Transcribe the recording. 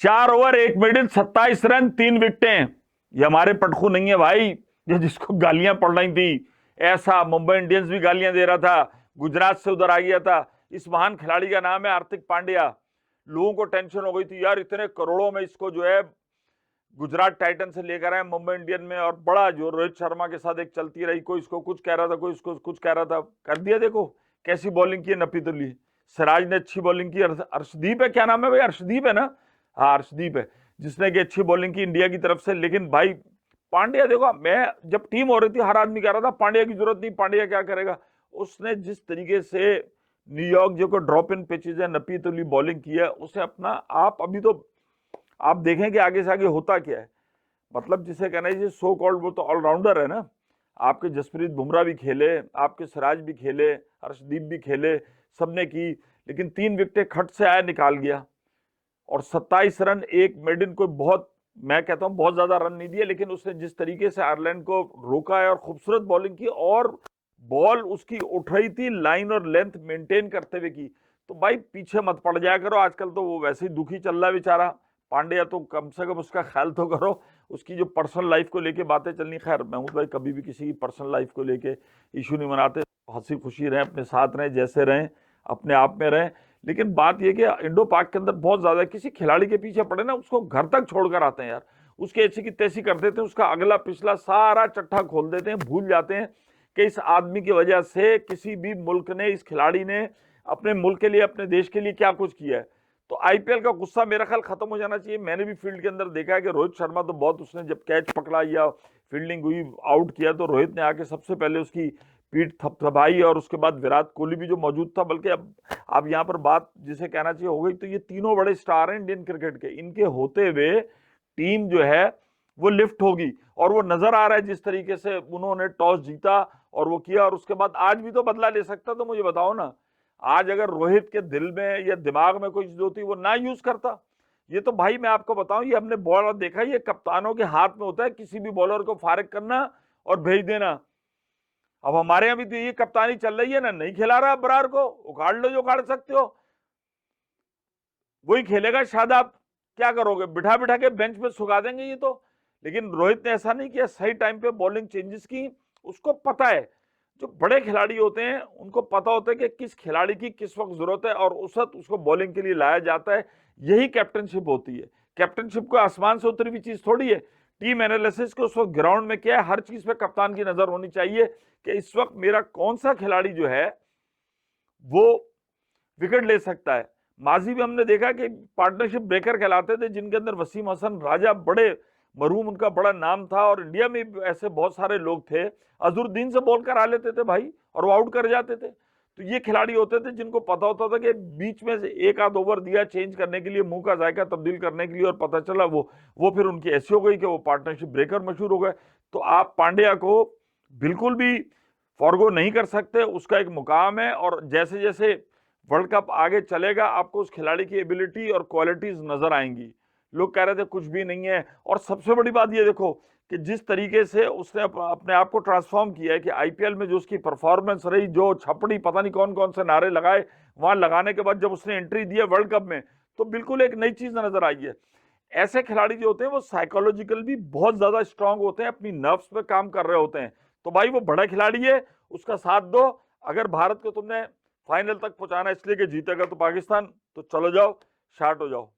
4 over 1 minute 27 run 3 विकेटें। ये हमारे पटखू नहीं है भाई, ये जिसको गालियां पड़ रही थी ऐसा मुंबई इंडियंस भी गालियां दे रहा था, गुजरात से उधर आ गया था। इस महान खिलाड़ी का नाम है हार्दिक पांड्या। लोगों को टेंशन हो गई थी यार, इतने करोड़ों में इसको जो है गुजरात टाइटन से लेकर आए मुंबई इंडियन में, और बड़ा जो रोहित शर्मा के साथ एक चलती रही, कोई इसको कुछ कह रहा था, कोई इसको कुछ कह रहा था, कर दिया। देखो कैसी बॉलिंग की है नपी तुली। सिराज ने अच्छी बॉलिंग की, अर्शदीप है, क्या नाम है भाई, अर्शदीप है ना, हाँ अर्शदीप है, जिसने की अच्छी बॉलिंग की इंडिया की तरफ से। लेकिन भाई पांड्या देखो, मैं जब टीम हो रही थी हर आदमी कह रहा था पांड्या की जरूरत नहीं, पांड्या क्या करेगा। उसने जिस तरीके से न्यूयॉर्क जो को ड्रॉप इन पिचेज है नपी तुली बॉलिंग की है, उसे अपना आप अभी तो आप देखें कि आगे से आगे होता क्या है। मतलब जिसे कहना है सो कॉल्ड, वो तो ऑलराउंडर है ना। आपके जसप्रीत बुमराह भी खेले, आपके सिराज भी खेले, हर्षदीप भी खेले, सबने की, लेकिन 3 विकेटें खट से आया निकाल गया। और 27 रन एक मेडिन को बहुत, मैं कहता हूं बहुत ज्यादा रन नहीं दिए, लेकिन उसने जिस तरीके से आयरलैंड को रोका है और खूबसूरत बॉलिंग की, और बॉल उसकी उठ रही थी लाइन और लेंथ मेंटेन करते हुए की। तो भाई पीछे मत पड़ जाया करो, आजकल तो वो वैसे ही दुखी चल रहा है बेचारा पांड्या, तो कम से कम उसका ख्याल तो करो। उसकी जो पर्सनल लाइफ को लेके बातें चलनी, खैर मैं हूं भाई कभी भी किसी की पर्सनल लाइफ को लेके इशू नहीं मनाते, हंसी खुशी रहें, अपने साथ रहें, जैसे रहें अपने आप में रहें। लेकिन बात यह कि इंडो पाक के अंदर बहुत ज्यादा किसी खिलाड़ी के पीछे पड़े ना, उसको घर तक छोड़कर आते हैं यार, उसके ऐसी की तैसी कर देते हैं, उसका अगला पिछला सारा चट्टा खोल देते हैं, भूल जाते हैं कि इस आदमी की वजह से किसी भी मुल्क ने, इस खिलाड़ी ने अपने मुल्क के लिए, अपने देश के लिए क्या कुछ किया है। तो आईपीएल का गुस्सा मेरा ख्याल खत्म हो जाना चाहिए। मैंने भी फील्ड के अंदर देखा है कि रोहित शर्मा तो बहुत, उसने जब कैच पकड़ा या फील्डिंग हुई आउट किया, तो रोहित ने आके सबसे पहले उसकी पीठ थपथपाई, और उसके बाद विराट कोहली भी जो मौजूद था। बल्कि अब यहाँ पर बात जिसे कहना चाहिए हो गई, तो ये तीनों बड़े स्टार हैं इंडियन क्रिकेट के, इनके होते हुए टीम जो है वो लिफ्ट होगी। और वो नजर आ रहा है जिस तरीके से उन्होंने टॉस जीता और वो किया, और उसके बाद आज भी तो बदला ले सकता। तो मुझे बताओ ना, आज अगर रोहित के दिल में या दिमाग में कोई चीज होती वो ना यूज करता। ये तो भाई मैं आपको बताऊं, ये हमने बॉलर देखा, ये कप्तानों के हाथ में होता है किसी भी बॉलर को फारिग करना और भेज देना। अब हमारे यहां भी तो ये कप्तानी चल रही है ना, नहीं खिला रहा बरार को, उखाड़ लो जो उखाड़ सकते हो, वही खेलेगा। शायद आप क्या करोगे, बिठा बिठा के बेंच पे सुखा देंगे ये तो। लेकिन रोहित ने ऐसा नहीं किया, सही टाइम पे बॉलिंग चेंजेस की। उसको पता है, जो बड़े खिलाड़ी होते हैं उनको पता होता है कि किस खिलाड़ी की किस वक्त जरूरत है, और उस वक्त उसको बॉलिंग के लिए लाया जाता है। यही कैप्टनशिप होती है। कैप्टनशिप को आसमान से उतरी हुई चीज थोड़ी है। टीम एनालिसिस को उस वक्त ग्राउंड में क्या है, हर चीज पे कप्तान की नजर होनी चाहिए कि इस वक्त मेरा कौन सा खिलाड़ी जो है वो विकेट ले सकता है। माजी में हमने देखा कि पार्टनरशिप ब्रेकर कहलाते थे, जिनके अंदर वसीम हसन राजा, बड़े मरहूम उनका बड़ा नाम था, और इंडिया में ऐसे बहुत सारे लोग थे, अजहरुद्दीन से बॉल करा लेते थे भाई और वो आउट कर जाते थे। तो ये खिलाड़ी होते थे जिनको पता होता था कि बीच में से एक आध ओवर दिया चेंज करने के लिए, मुंह का जायका तब्दील करने के लिए, और पता चला वो फिर उनकी ऐसी हो गई कि वो पार्टनरशिप ब्रेकर मशहूर हो गए। तो आप पांड्या को बिल्कुल भी फॉरगो नहीं कर सकते, उसका एक मुकाम है। और जैसे जैसे वर्ल्ड कप आगे चलेगा, आपको उस खिलाड़ी की एबिलिटी और क्वालिटीज नजर आएंगी। लोग कह रहे थे कुछ भी नहीं है, और सबसे बड़ी बात ये देखो कि जिस तरीके से उसने अपने आप को ट्रांसफॉर्म किया है, कि आईपीएल में जो उसकी परफॉर्मेंस रही, जो छपड़ी पता नहीं कौन कौन से नारे लगाए, वहां लगाने के बाद जब उसने एंट्री दी है वर्ल्ड कप में, तो बिल्कुल एक नई चीज नजर आई है। ऐसे खिलाड़ी जो होते हैं वो साइकोलॉजिकल भी बहुत ज्यादा स्ट्रांग होते हैं, अपनी नर्व्स पे काम कर रहे होते हैं। तो भाई वो बड़ा खिलाड़ी है, उसका साथ दो। अगर भारत को तुमने फाइनल तक पहुंचाना इसलिए कि जीतेगा तो पाकिस्तान, तो चलो जाओ, शार्ट हो जाओ।